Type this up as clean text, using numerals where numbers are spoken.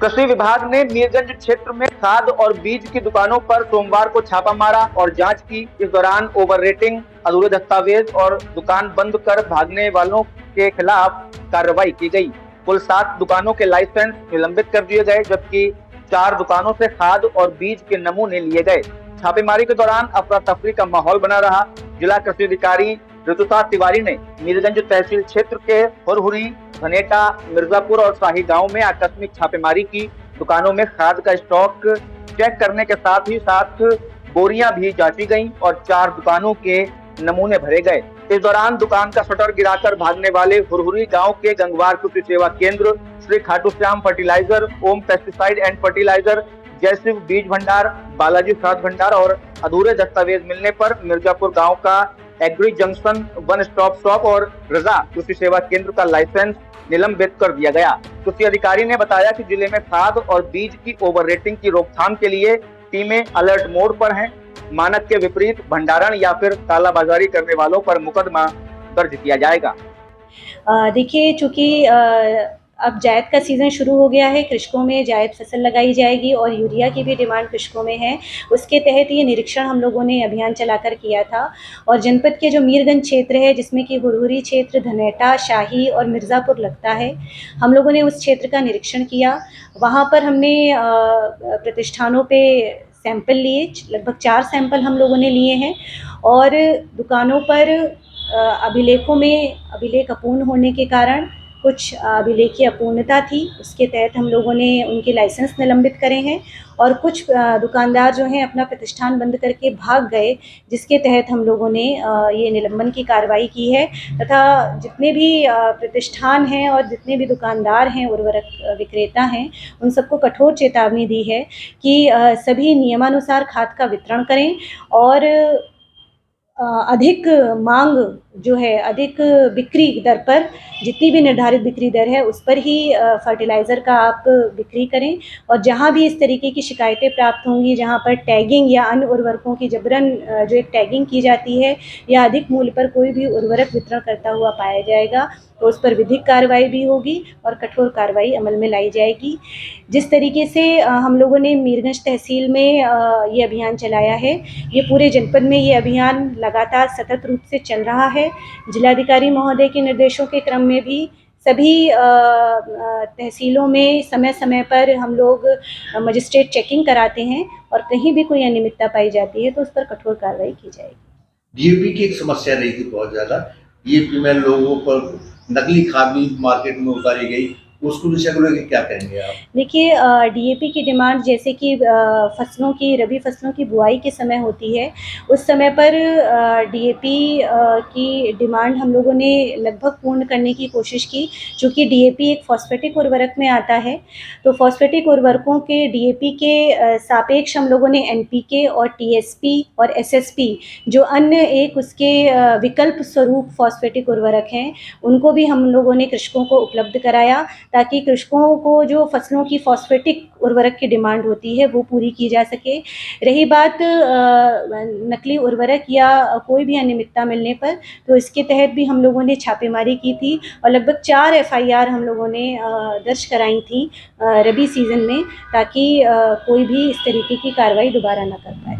कृषि विभाग ने मीरगंज क्षेत्र में खाद और बीज की दुकानों पर सोमवार को छापा मारा और जांच की। इस दौरान ओवर रेटिंग, अधूरे दस्तावेज और दुकान बंद कर भागने वालों के खिलाफ कार्रवाई की गई। कुल 7 दुकानों के लाइसेंस निलंबित कर दिए गए, जबकि 4 दुकानों से खाद और बीज के नमूने लिए गए। छापेमारी के दौरान अफरा तफरी का माहौल बना रहा। जिला कृषि अधिकारी ऋतुता तिवारी ने मीरगंज तहसील क्षेत्र के हुरहुरी, धनेटा, मिर्जापुर और शाही गांव में आकस्मिक छापेमारी की। दुकानों में खाद का स्टॉक चेक करने के साथ ही 7 बोरियां भी जांची गईं और 4 दुकानों के नमूने भरे गए। इस दौरान दुकान का शटर गिराकर भागने वाले हुरहुरी गांव के गंगवार कृषि सेवा केंद्र, Shri Khatu Shyam fertilizer, Om pesticide and fertilizer, Jaishiv बीज भंडार, बालाजी खाद भंडार और अधूरे दस्तावेज मिलने पर मिर्जापुर गांव का agri junction one stop shop और रजा कृषि सेवा केंद्र का लाइसेंस निलंबित कर दिया गया। कृषि अधिकारी ने बताया कि जिले में खाद और बीज की ओवर रेटिंग की रोकथाम के लिए टीमें अलर्ट मोड पर हैं। मानक के विपरीत भंडारण या फिर कालाबाजारी करने वालों पर मुकदमा दर्ज किया जाएगा। देखिए, चूंकि अब जायद का सीज़न शुरू हो गया है, कृषकों में जायद फसल लगाई जाएगी और यूरिया की भी डिमांड कृषकों में है। उसके तहत ये निरीक्षण हम लोगों ने अभियान चलाकर किया था और जनपद के जो मीरगंज क्षेत्र है, जिसमें कि हुरहुरी क्षेत्र, धनेटा, शाही और मिर्ज़ापुर लगता है, हम लोगों ने उस क्षेत्र का निरीक्षण किया। वहाँ पर हमने प्रतिष्ठानों पे सैंपल लिए, लगभग 4 सैंपल हम लोगों ने लिए हैं और दुकानों पर अभिलेखों में अभिलेख अपूर्ण होने के कारण कुछ अभिलेखीय अपूर्णता थी। उसके तहत हम लोगों ने उनके लाइसेंस निलंबित करे हैं और कुछ दुकानदार जो हैं अपना प्रतिष्ठान बंद करके भाग गए, जिसके तहत हम लोगों ने ये निलंबन की कार्रवाई की है तथा जितने भी प्रतिष्ठान हैं और जितने भी दुकानदार हैं, उर्वरक विक्रेता हैं, उन सबको कठोर चेतावनी दी है कि सभी नियमानुसार खाद का वितरण करें और अधिक मांग जो है, अधिक बिक्री दर पर, जितनी भी निर्धारित बिक्री दर है उस पर ही फर्टिलाइज़र का आप बिक्री करें। और जहां भी इस तरीके की शिकायतें प्राप्त होंगी, जहां पर टैगिंग या अन्य उर्वरकों की जबरन जो एक टैगिंग की जाती है या अधिक मूल्य पर कोई भी उर्वरक वितरण करता हुआ पाया जाएगा, तो उस पर विधिक कार्रवाई भी होगी और कठोर कार्रवाई अमल में लाई जाएगी। जिस तरीके से हम लोगों ने मीरगंज तहसील में ये अभियान चलाया है, ये पूरे जनपद में ये अभियान लगातार सतत रूप से चल रहा है। जिलाधिकारी महोदय के निर्देशों के क्रम में भी सभी तहसीलों में समय समय पर हम लोग मजिस्ट्रेट चेकिंग कराते हैं और कहीं भी कोई अनियमितता पाई जाती है तो उस पर कठोर कार्रवाई की जाएगी। डीएपी की एक समस्या रही थी बहुत ज़्यादा, डीएपी में लोगों पर नकली खाद भी मार्केट में उतारी गई, उसको विषय को लेकर क्या कहेंगे आप? देखिए, डीएपी की डिमांड जैसे कि फसलों की, रबी फसलों की बुआई के समय होती है, उस समय पर डीएपी की डिमांड हम लोगों ने लगभग पूर्ण करने की कोशिश की। चूँकि डीएपी एक फॉस्फेटिक उर्वरक में आता है, तो फॉस्फेटिक उर्वरकों के डीएपी के सापेक्ष हम लोगों ने एनपीके और टीएसपी और एसएसपी, जो अन्य एक उसके विकल्प स्वरूप फॉस्फेटिक उर्वरक हैं, उनको भी हम लोगों ने कृषकों को उपलब्ध कराया ताकि कृषकों को जो फसलों की फॉस्फेटिक उर्वरक की डिमांड होती है वो पूरी की जा सके। रही बात नकली उर्वरक या कोई भी अनियमितता मिलने पर, तो इसके तहत भी हम लोगों ने छापेमारी की थी और लगभग 4 एफआईआर हम लोगों ने दर्ज कराई थी रबी सीज़न में, ताकि कोई भी इस तरीके की कार्रवाई दोबारा न कर पाए।